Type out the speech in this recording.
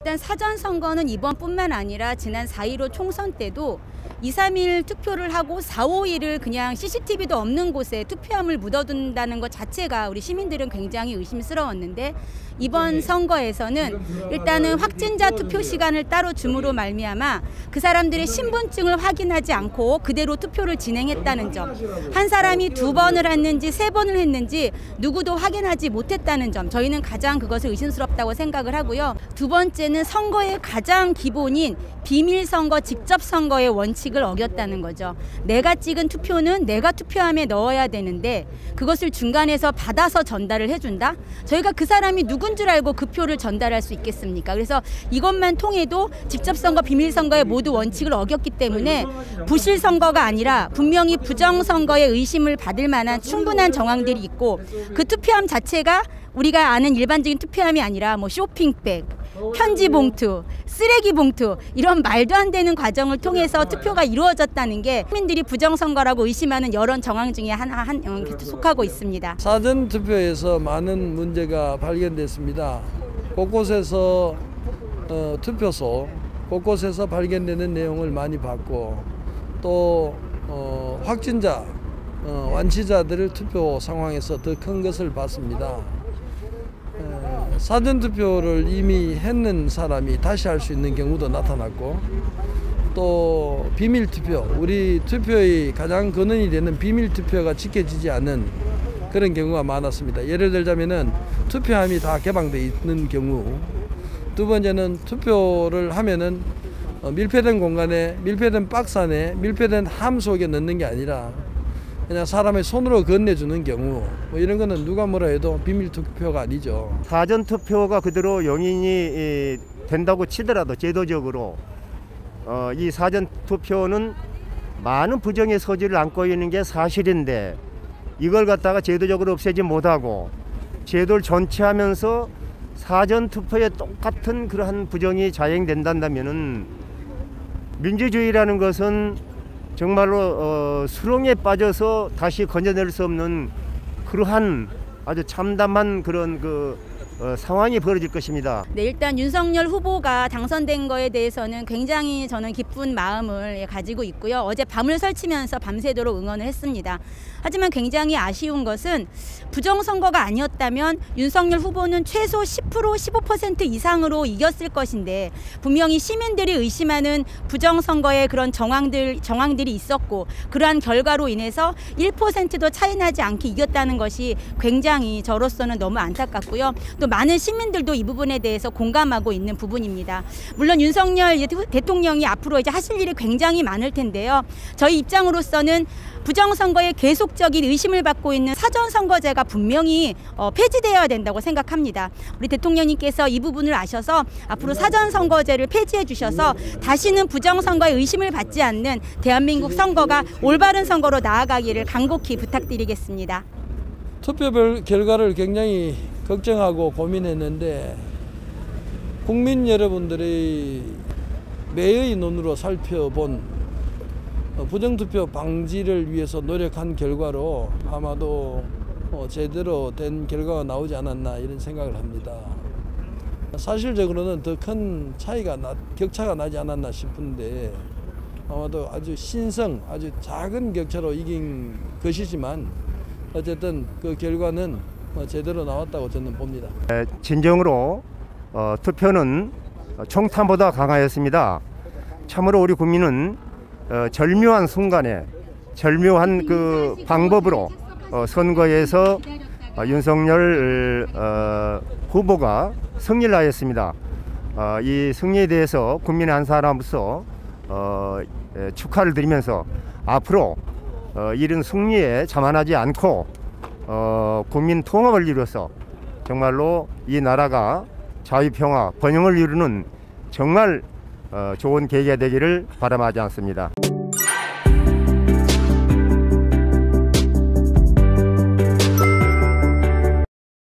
일단 사전선거는 이번뿐만 아니라 지난 4.15 총선 때도 2, 3일 투표를 하고 4, 5일을 그냥 CCTV도 없는 곳에 투표함을 묻어둔다는 것 자체가 우리 시민들은 굉장히 의심스러웠는데 이번 선거에서는 일단은 확진자 투표 시간을 따로 줌으로 말미암아 그 사람들의 신분증을 확인하지 않고 그대로 투표를 진행했다는 점, 한 사람이 2번을 했는지 3번을 했는지 누구도 확인하지 못했다는 점, 저희는 가장 그것을 의심스럽다고 생각을 하고요. 두 번째는 선거의 가장 기본인 비밀선거, 직접선거의 원칙을 어겼다는 거죠. 내가 찍은 투표는 내가 투표함에 넣어야 되는데 그것을 중간에서 받아서 전달을 해준다? 저희가 그 사람이 누군 줄 알고 그 표를 전달할 수 있겠습니까? 그래서 이것만 통해도 직접선거, 비밀선거의 모두 원칙을 어겼기 때문에 부실선거가 아니라 분명히 부정선거의 의심을 받을 만한 충분한 정황들이 있고 그 투표함 자체가 우리가 아는 일반적인 투표함이 아니라 뭐 쇼핑백, 편지 봉투, 쓰레기 봉투 이런 말도 안 되는 과정을 통해서 투표가 이루어졌다는 게 시민들이 부정선거라고 의심하는 여론 정황 중에 하나 속하고 있습니다. 사전투표에서 많은 문제가 발견됐습니다. 곳곳에서 투표소 곳곳에서 발견되는 내용을 많이 봤고 또 확진자, 완치자들을 투표 상황에서 더 큰 것을 봤습니다. 사전투표를 이미 했는 사람이 다시 할 수 있는 경우도 나타났고 또 비밀투표, 우리 투표의 가장 근원이 되는 비밀투표가 지켜지지 않는 그런 경우가 많았습니다. 예를 들자면은 투표함이 다 개방되어 있는 경우, 두 번째는 투표를 하면은 밀폐된 공간에, 밀폐된 박스 안에, 밀폐된 함 속에 넣는 게 아니라 그냥 사람의 손으로 건네주는 경우, 뭐 이런 거는 누가 뭐라 해도 비밀투표가 아니죠. 사전투표가 그대로 용인이 된다고 치더라도 제도적으로 이 사전투표는 많은 부정의 소지를 안고 있는 게 사실인데 이걸 갖다가 제도적으로 없애지 못하고 제도를 전체하면서 사전투표에 똑같은 그러한 부정이 자행된다면은 민주주의라는 것은 정말로 수렁에 빠져서 다시 건져낼 수 없는 그러한 아주 참담한 그런 상황이 벌어질 것입니다. 네, 일단 윤석열 후보가 당선된 거에 대해서는 굉장히 저는 기쁜 마음을 가지고 있고요. 어제 밤을 설치면서 밤새도록 응원을 했습니다. 하지만 굉장히 아쉬운 것은 부정선거가 아니었다면 윤석열 후보는 최소 10%, 15% 이상으로 이겼을 것인데 분명히 시민들이 의심하는 부정선거의 그런 정황들이 있었고 그러한 결과로 인해서 1%도 차이 나지 않게 이겼다는 것이 굉장히 저로서는 너무 안타깝고요. 또 많은 시민들도 이 부분에 대해서 공감하고 있는 부분입니다. 물론 윤석열 대통령이 앞으로 이제 하실 일이 굉장히 많을 텐데요. 저희 입장으로서는 부정선거에 계속적인 의심을 받고 있는 사전선거제가 분명히 폐지되어야 된다고 생각합니다. 우리 대통령님께서 이 부분을 아셔서 앞으로 사전선거제를 폐지해 주셔서 다시는 부정선거에 의심을 받지 않는 대한민국 선거가 올바른 선거로 나아가기를 간곡히 부탁드리겠습니다. 투표 결과를 굉장히 걱정하고 고민했는데 국민 여러분들의 매의 눈으로 살펴본 부정투표 방지를 위해서 노력한 결과로 아마도 제대로 된 결과가 나오지 않았나 이런 생각을 합니다. 사실적으로는 더 큰 격차가 나지 않았나 싶은데 아마도 아주 아주 작은 격차로 이긴 것이지만 어쨌든 그 결과는 제대로 나왔다고 저는 봅니다. 진정으로 투표는 총탄보다 강하였습니다. 참으로 우리 국민은 절묘한 순간에 절묘한 그 방법으로 선거에서 윤석열 후보가 승리를 하였습니다. 이 승리에 대해서 국민의 한 사람으로서 축하를 드리면서 앞으로 이런 승리에 자만하지 않고 국민 통합을 이루어서 정말로 이 나라가 자유평화 번영을 이루는 정말 좋은 계기가 되기를 바람하지 않습니다.